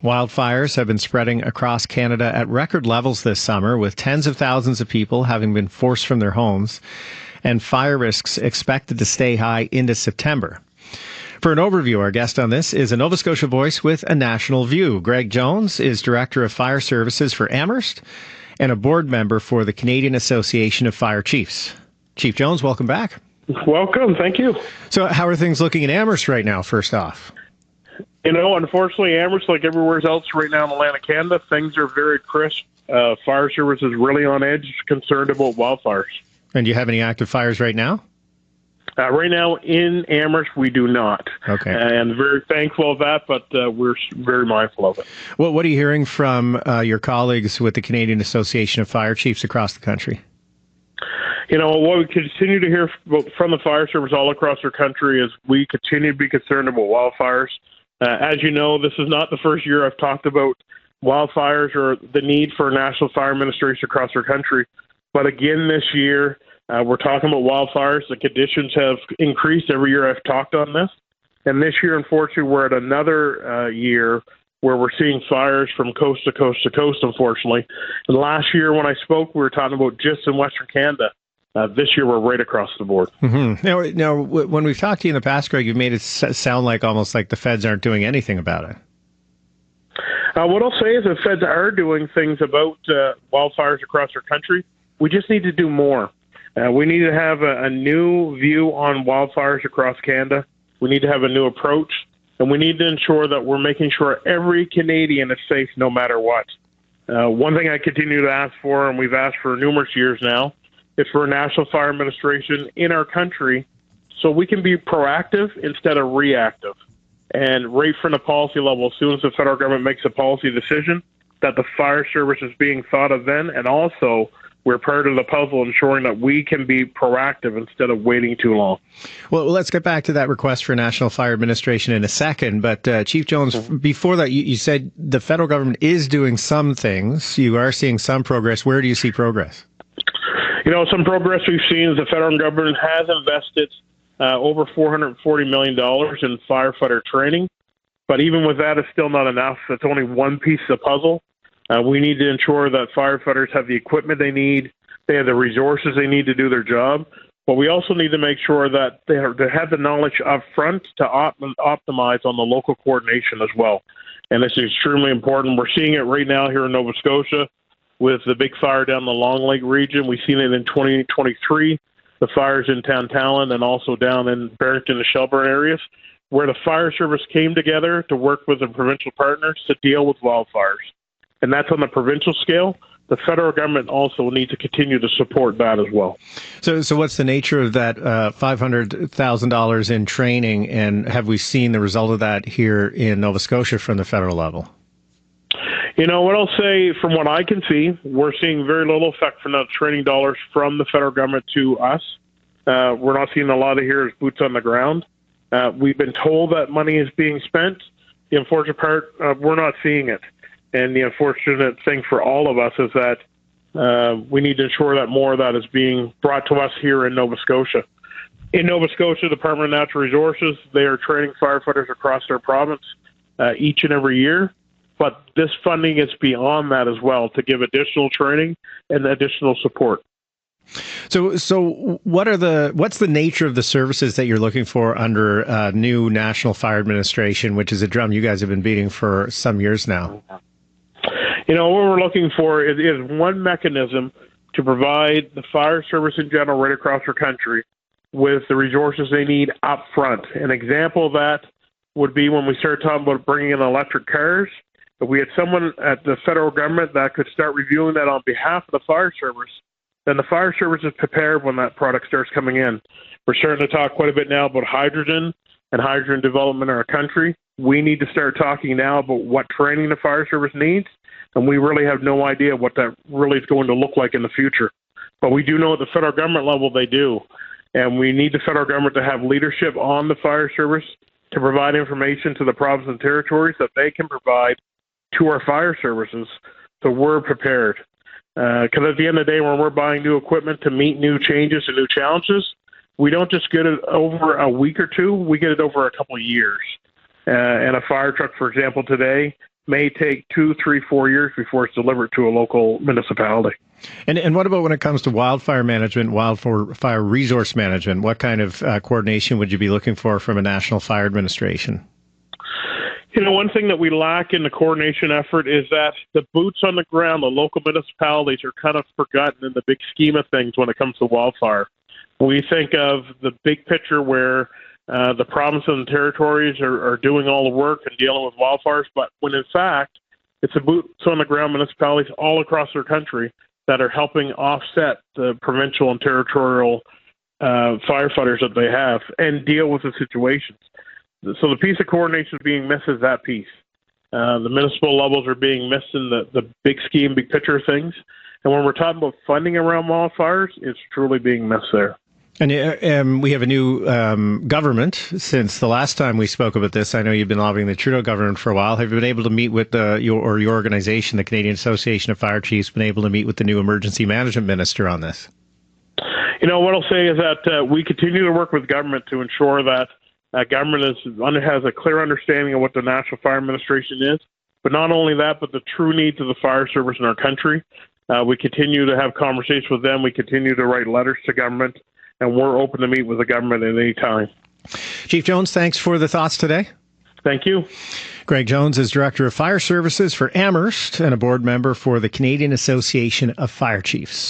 Wildfires have been spreading across Canada at record levels this summer, with tens of thousands of people having been forced from their homes, and fire risks expected to stay high into September. For an overview, our guest on this is a Nova Scotia voice with a national view. Greg Jones is Director of Fire Services for Amherst and a board member for the Canadian Association of Fire Chiefs. Chief Jones, welcome back. Welcome. Thank you. So how are things looking in Amherst right now, first off? Unfortunately, Amherst, like everywhere else right now in Atlantic Canada, things are very crisp. Fire service is really on edge, concerned about wildfires. And do you have any active fires right now? Right now in Amherst, we do not. Okay. And very thankful of that, but we're very mindful of it. Well, what are you hearing from your colleagues with the Canadian Association of Fire Chiefs across the country? What we continue to hear from the fire service all across our country is we continue to be concerned about wildfires. As you know, this is not the first year I've talked about wildfires or the need for a national fire administration across our country. But again, this year, we're talking about wildfires. The conditions have increased every year I've talked on this. And this year, unfortunately, we're at another year where we're seeing fires from coast to coast to coast, unfortunately. And last year when I spoke, we were talking about just in Western Canada. This year, we're right across the board. Mm-hmm. Now, when we've talked to you in the past, Greg, you've made it sound like almost like the feds aren't doing anything about it. What I'll say is the feds are doing things about wildfires across our country. We just need to do more. We need to have a new view on wildfires across Canada. We need to have a new approach, and we need to ensure that we're making sure every Canadian is safe no matter what. One thing I continue to ask for, and we've asked for numerous years now, is for a national fire administration in our country so we can be proactive instead of reactive. And right from the policy level, as soon as the federal government makes a policy decision, that the fire service is being thought of then, and also we're part of the puzzle ensuring that we can be proactive instead of waiting too long. Well, let's get back to that request for National Fire Administration in a second. But Chief Jones, before that, you said the federal government is doing some things. You are seeing some progress. Where do you see progress? Some progress we've seen is the federal government has invested over $440 million in firefighter training. But even with that, it's still not enough. It's only one piece of the puzzle. We need to ensure that firefighters have the equipment they need, they have the resources they need to do their job. But we also need to make sure that they have the knowledge up front to optimize on the local coordination as well. And this is extremely important. We're seeing it right now here in Nova Scotia with the big fire down the Long Lake region. We've seen it in 2023, the fires in Talon and also down in Barrington and Shelburne areas, where the fire service came together to work with the provincial partners to deal with wildfires. And that's on the provincial scale. The federal government also needs to continue to support that as well. So what's the nature of that $500,000 in training, and have we seen the result of that here in Nova Scotia from the federal level? What I'll say, from what I can see, we're seeing very little effect from the training dollars from the federal government to us. We're not seeing a lot of here as boots on the ground. We've been told that money is being spent. The unfortunate part, we're not seeing it. And the unfortunate thing for all of us is that we need to ensure that more of that is being brought to us here in Nova Scotia. In Nova Scotia, the Department of Natural Resources, they are training firefighters across their province each and every year. But this funding is beyond that as well, to give additional training and additional support. So what's the nature of the services that you're looking for under new National Fire Administration, which is a drum you guys have been beating for some years now? What we're looking for is one mechanism to provide the fire service in general right across our country with the resources they need up front. An example of that would be when we started talking about bringing in electric cars. If we had someone at the federal government that could start reviewing that on behalf of the fire service, then the fire service is prepared when that product starts coming in. We're starting to talk quite a bit now about hydrogen and hydrogen development in our country. We need to start talking now about what training the fire service needs, and we really have no idea what that really is going to look like in the future. But we do know at the federal government level they do, and we need the federal government to have leadership on the fire service to provide information to the provinces and territories that they can provide to our fire services, so we're prepared. Because at the end of the day, when we're buying new equipment to meet new changes and new challenges, we don't just get it over a week or two, we get it over a couple of years. And a fire truck, for example, today may take 2, 3, 4 years before it's delivered to a local municipality. And what about when it comes to wildfire management, wildfire resource management? What kind of coordination would you be looking for from a National Fire Administration? One thing that we lack in the coordination effort is that the boots on the ground, the local municipalities are kind of forgotten in the big scheme of things when it comes to wildfire. We think of the big picture where the provinces and territories are doing all the work and dealing with wildfires, but when in fact it's the boots on the ground municipalities all across our country that are helping offset the provincial and territorial firefighters that they have and deal with the situations. So the piece of coordination being missed is that piece. The municipal levels are being missed in the big scheme, big picture things. And when we're talking about funding around wildfires, it's truly being missed there. And we have a new government since the last time we spoke about this. I know you've been lobbying the Trudeau government for a while. Have you been able to meet with your organization, the Canadian Association of Fire Chiefs, been able to meet with the new emergency management minister on this? What I'll say is that we continue to work with government to ensure that government has a clear understanding of what the National Fire Administration is. But not only that, but the true needs of the fire service in our country. We continue to have conversations with them. We continue to write letters to government. And we're open to meet with the government at any time. Chief Jones, thanks for the thoughts today. Thank you. Greg Jones is Director of Fire Services for Amherst and a board member for the Canadian Association of Fire Chiefs.